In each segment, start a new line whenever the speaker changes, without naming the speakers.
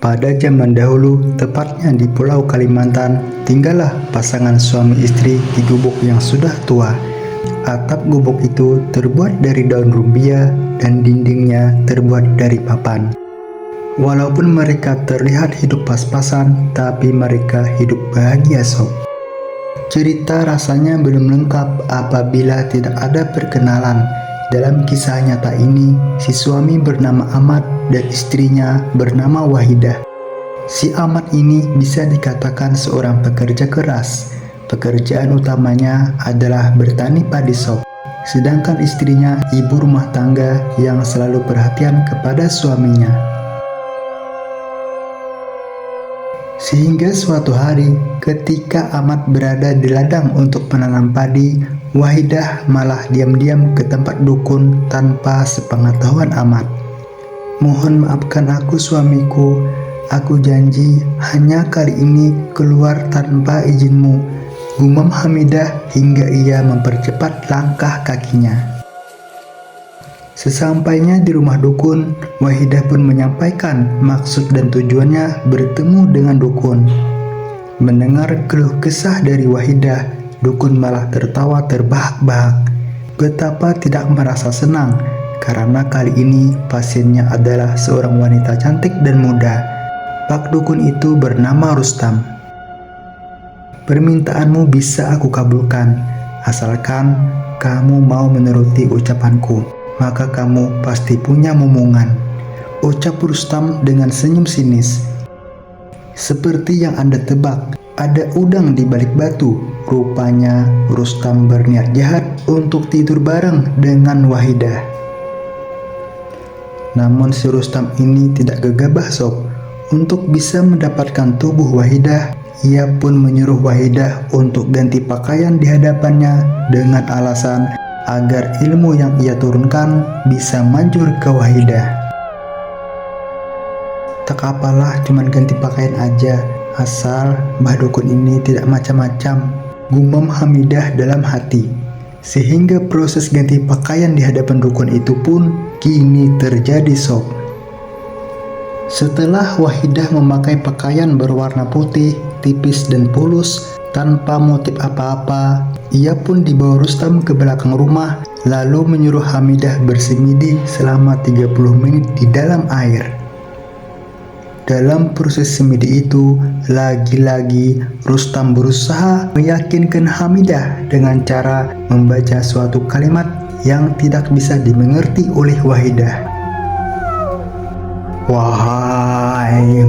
Pada zaman dahulu, tepatnya di Pulau Kalimantan, tinggallah pasangan suami istri di gubuk yang sudah tua. Atap gubuk itu terbuat dari daun rumbia dan dindingnya terbuat dari papan. Walaupun mereka terlihat hidup pas-pasan, tapi mereka hidup bahagia sob. Cerita rasanya belum lengkap apabila tidak ada perkenalan. Dalam kisah nyata ini, si suami bernama Ahmad dan istrinya bernama Wahidah. Si Ahmad ini bisa dikatakan seorang pekerja keras. Pekerjaan utamanya adalah bertani padi sob. Sedangkan istrinya ibu rumah tangga yang selalu perhatian kepada suaminya. Sehingga suatu hari, ketika Ahmad berada di ladang untuk menanam padi, Wahidah malah diam-diam ke tempat dukun tanpa sepengetahuan Ahmad. "Mohon maafkan aku suamiku, aku janji hanya kali ini keluar tanpa izinmu," gumam Hamidah hingga ia mempercepat langkah kakinya. Sesampainya di rumah dukun, Wahidah pun menyampaikan maksud dan tujuannya bertemu dengan dukun. Mendengar keluh kesah dari Wahidah, dukun malah tertawa terbahak-bahak. Betapa tidak merasa senang karena kali ini pasiennya adalah seorang wanita cantik dan muda. Pak dukun itu bernama Rustam. "Permintaanmu bisa aku kabulkan, asalkan kamu mau menuruti ucapanku, maka kamu pasti punya momongan," ucap Rustam dengan senyum sinis. Seperti yang Anda tebak, ada udang di balik batu. Rupanya Rustam berniat jahat untuk tidur bareng dengan Wahidah. Namun si Rustam ini tidak gegabah sob. Untuk bisa mendapatkan tubuh Wahidah, ia pun menyuruh Wahidah untuk ganti pakaian di hadapannya dengan alasan agar ilmu yang ia turunkan bisa manjur ke Wahidah. Tak apalah, cuman ganti pakaian aja, asal Mbah Dukun ini tidak macam-macam, gumam Hamidah dalam hati. Sehingga proses ganti pakaian di hadapan dukun itu pun kini terjadi sob. Setelah Wahidah memakai pakaian berwarna putih, tipis dan mulus tanpa motif apa-apa, ia pun dibawa Rustam ke belakang rumah lalu menyuruh Hamidah bersemedi selama 30 menit di dalam air. Dalam proses semedi itu, lagi-lagi Rustam berusaha meyakinkan Hamidah dengan cara membaca suatu kalimat yang tidak bisa dimengerti oleh Wahidah. "Wahai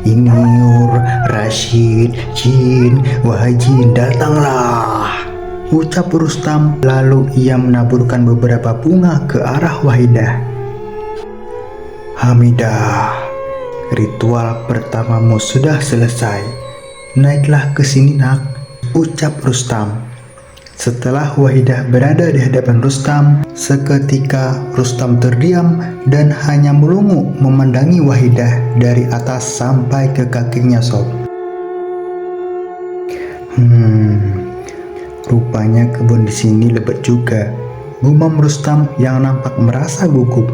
Iniur Rashid Jin, wahai jin datanglah," ucap Rustam, lalu ia menaburkan beberapa bunga ke arah Wahidah. "Hamidah, ritual pertamamu sudah selesai. Naiklah ke sini nak," ucap Rustam. Setelah Wahidah berada di hadapan Rustam, seketika Rustam terdiam dan hanya melongo memandangi Wahidah dari atas sampai ke kakinya sob. Rupanya kebun di sini lebat juga, gumam Rustam yang nampak merasa gugup.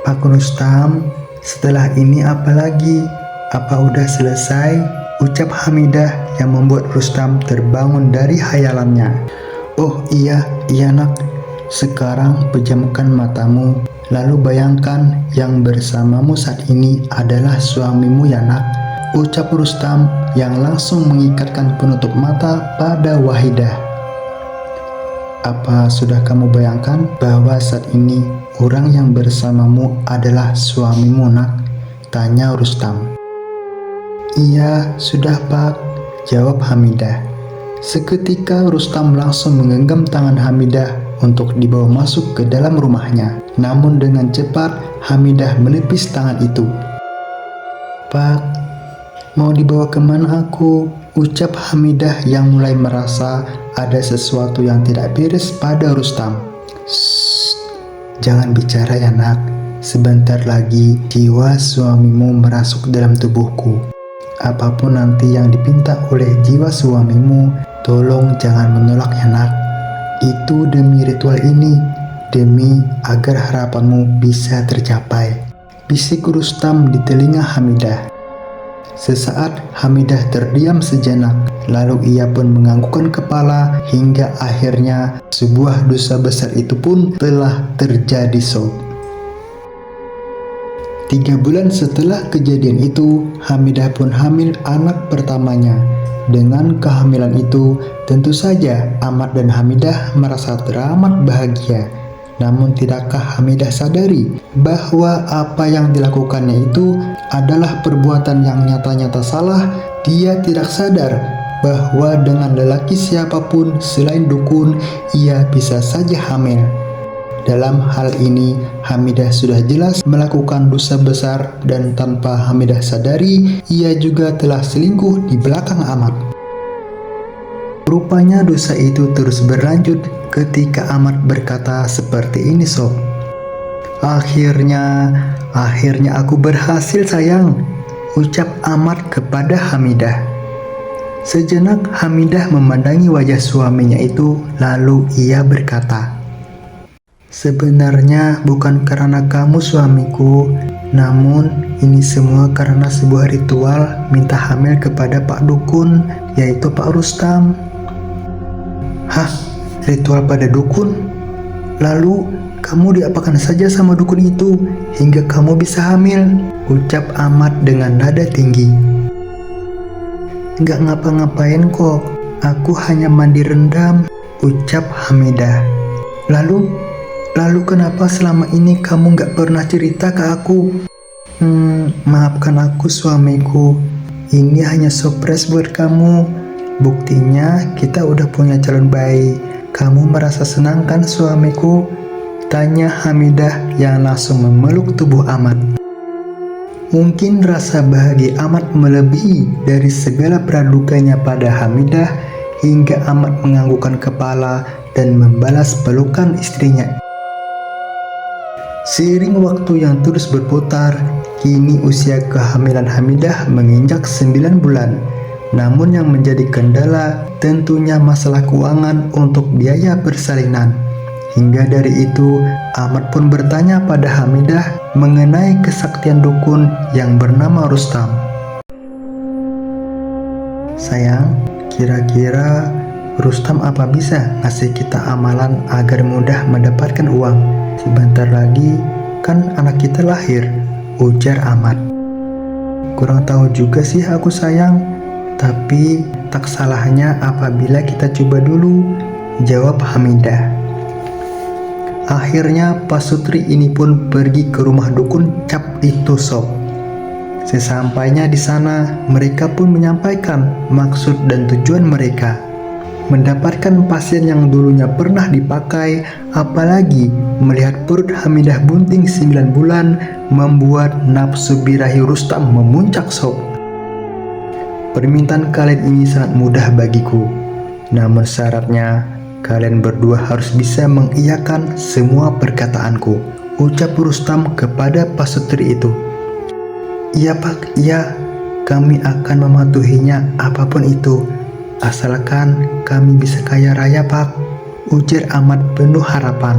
"Pak Rustam, setelah ini apa lagi? Apa udah selesai?" ucap Hamidah yang membuat Rustam terbangun dari hayalannya. "Oh iya nak, sekarang pejamkan matamu, lalu bayangkan yang bersamamu saat ini adalah suamimu ya nak," ucap Rustam yang langsung mengikatkan penutup mata pada Wahidah. "Apa sudah kamu bayangkan bahwa saat ini orang yang bersamamu adalah suamimu nak?" tanya Rustam. "Iya, sudah Pak," jawab Hamidah. Seketika Rustam langsung menggenggam tangan Hamidah untuk dibawa masuk ke dalam rumahnya. Namun dengan cepat Hamidah menepis tangan itu. "Pak, mau dibawa kemana aku?" ucap Hamidah yang mulai merasa ada sesuatu yang tidak beres pada Rustam. "Shh, jangan bicara ya nak. Sebentar lagi jiwa suamimu merasuk dalam tubuhku. Apapun nanti yang dipinta oleh jiwa suamimu, tolong jangan menolak ya nak. Itu demi ritual ini, demi agar harapanmu bisa tercapai," bisik Rustam di telinga Hamidah. Sesaat Hamidah terdiam sejenak, lalu ia pun menganggukkan kepala hingga akhirnya sebuah dosa besar itu pun telah terjadi sob. 3 bulan setelah kejadian itu, Hamidah pun hamil anak pertamanya. Dengan kehamilan itu, tentu saja Ahmad dan Hamidah merasa teramat bahagia. Namun tidakkah Hamidah sadari bahwa apa yang dilakukannya itu adalah perbuatan yang nyata-nyata salah? Dia tidak sadar bahwa dengan lelaki siapapun selain dukun, ia bisa saja hamil. Dalam hal ini, Hamidah sudah jelas melakukan dosa besar dan tanpa Hamidah sadari, ia juga telah selingkuh di belakang Ahmad. Rupanya dosa itu terus berlanjut ketika Ahmad berkata seperti ini sob. Akhirnya aku berhasil sayang, ucap Ahmad kepada Hamidah. Sejenak Hamidah memandangi wajah suaminya itu, lalu ia berkata, sebenarnya bukan karena kamu suamiku, namun ini semua karena sebuah ritual minta hamil kepada Pak Dukun, yaitu Pak Rustam. Hah? Ritual pada dukun? Lalu kamu diapakan saja sama dukun itu hingga kamu bisa hamil? Ucap Ahmad dengan nada tinggi. Nggak ngapa-ngapain kok, aku hanya mandi rendam, ucap Hamidah. Lalu kenapa selama ini kamu nggak pernah cerita ke aku? Maafkan aku suamiku, ini hanya surprise buat kamu. Buktinya kita udah punya calon bayi. Kamu merasa senang kan suamiku? Tanya Hamidah yang langsung memeluk tubuh Ahmad. Mungkin rasa bahagia Ahmad melebihi dari segala praduganya pada Hamidah hingga Ahmad menganggukkan kepala dan membalas pelukan istrinya. Seiring waktu yang terus berputar, kini usia kehamilan Hamidah menginjak 9 bulan. Namun yang menjadi kendala tentunya masalah keuangan untuk biaya persalinan. Hingga dari itu, Ahmad pun bertanya pada Hamidah mengenai kesaktian dukun yang bernama Rustam. Sayang, kira-kira Rustam apa bisa ngasih kita amalan agar mudah mendapatkan uang? Sebentar lagi kan anak kita lahir, ujar Ahmad. Kurang tahu juga sih aku sayang, tapi tak salahnya apabila kita coba dulu, jawab Hamidah. Akhirnya pasutri ini pun pergi ke rumah dukun cap itu sob. Sesampainya di sana, mereka pun menyampaikan maksud dan tujuan mereka. Mendapatkan pasien yang dulunya pernah dipakai, apalagi melihat perut Hamidah bunting 9 bulan, membuat nafsu birahi Rustam memuncak sob. Permintaan kalian ini sangat mudah bagiku, namun syaratnya kalian berdua harus bisa mengiyakan semua perkataanku, ucap Rustam kepada pasutri itu. Iya Pak, iya, kami akan mematuhinya apapun itu, asalkan kami bisa kaya raya Pak, ujar Ahmad penuh harapan.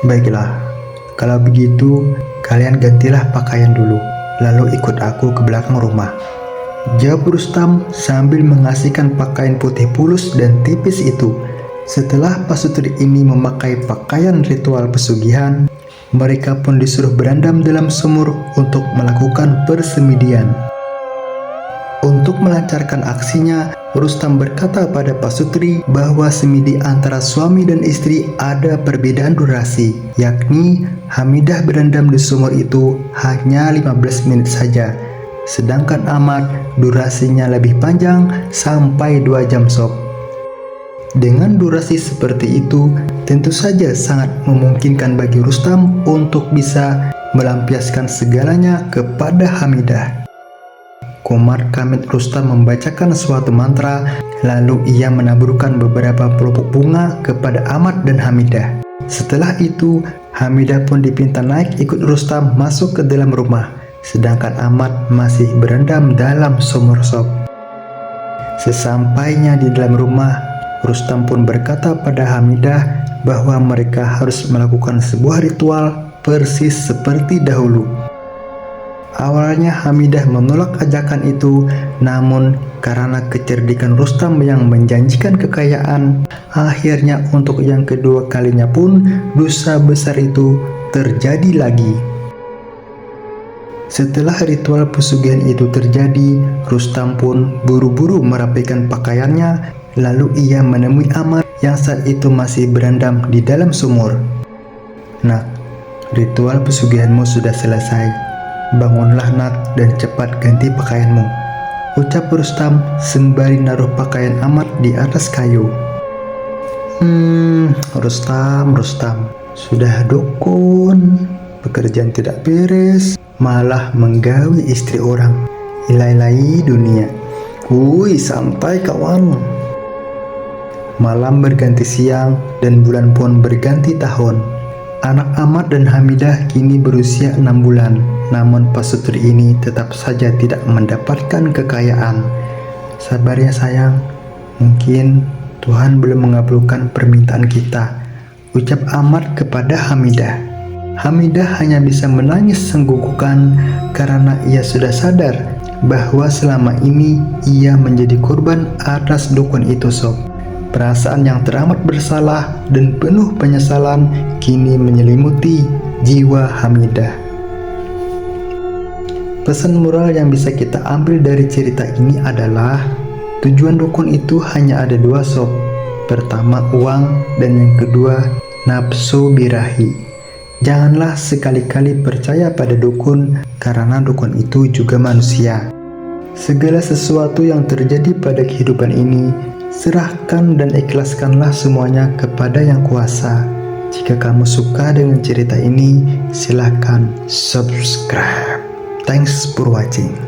Baiklah, kalau begitu kalian gantilah pakaian dulu, lalu ikut aku ke belakang rumah, jawab Rustam sambil mengasihkan pakaian putih pulus dan tipis itu. Setelah pasutri ini memakai pakaian ritual pesugihan, mereka pun disuruh berendam dalam sumur untuk melakukan persemedian. Untuk melancarkan aksinya, Rustam berkata pada pasutri bahwa semedi antara suami dan istri ada perbedaan durasi, yakni Hamidah berendam di sumur itu hanya 15 menit saja, sedangkan Ahmad durasinya lebih panjang sampai 2 jam sob. Dengan durasi seperti itu, tentu saja sangat memungkinkan bagi Rustam untuk bisa melampiaskan segalanya kepada Hamidah. Komar Kamit Rustam membacakan suatu mantra, lalu ia menaburkan beberapa pelupuk bunga kepada Ahmad dan Hamidah. Setelah itu, Hamidah pun dipinta naik ikut Rustam masuk ke dalam rumah, sedangkan Ahmad masih berendam dalam sumur sob. Sesampainya di dalam rumah, Rustam pun berkata pada Hamidah bahwa mereka harus melakukan sebuah ritual persis seperti dahulu. Awalnya Hamidah menolak ajakan itu, namun karena kecerdikan Rustam yang menjanjikan kekayaan, akhirnya untuk yang kedua kalinya pun dosa besar itu terjadi lagi. Setelah ritual pesugihan itu terjadi, Rustam pun buru-buru merapikan pakaiannya, lalu ia menemui Amar yang saat itu masih berendam di dalam sumur. "Nak, ritual pesugihanmu sudah selesai. Bangunlah nak dan cepat ganti pakaianmu," ucap Rustam sembari naruh pakaian Amar di atas kayu. Rustam, sudah dukun, pekerjaan tidak beres, malah menggawi istri orang. Ilai dunia. Wuih, santai kawan. Malam berganti siang dan bulan pun berganti tahun. Anak Amar dan Hamidah kini berusia 6 bulan, namun pasutri ini tetap saja tidak mendapatkan kekayaan. Sabar ya sayang, mungkin Tuhan belum mengabulkan permintaan kita, ucap Amar kepada Hamidah. Hamidah hanya bisa menangis senggugukan karena ia sudah sadar bahwa selama ini ia menjadi korban atas dukun itu sob. Perasaan yang teramat bersalah dan penuh penyesalan kini menyelimuti jiwa Hamidah. Pesan moral yang bisa kita ambil dari cerita ini adalah tujuan dukun itu hanya ada dua sob. Pertama uang dan yang kedua nafsu birahi. Janganlah sekali-kali percaya pada dukun karena dukun itu juga manusia. Segala sesuatu yang terjadi pada kehidupan ini, serahkan dan ikhlaskanlah semuanya kepada Yang Kuasa. Jika kamu suka dengan cerita ini, silakan subscribe. Thanks for watching.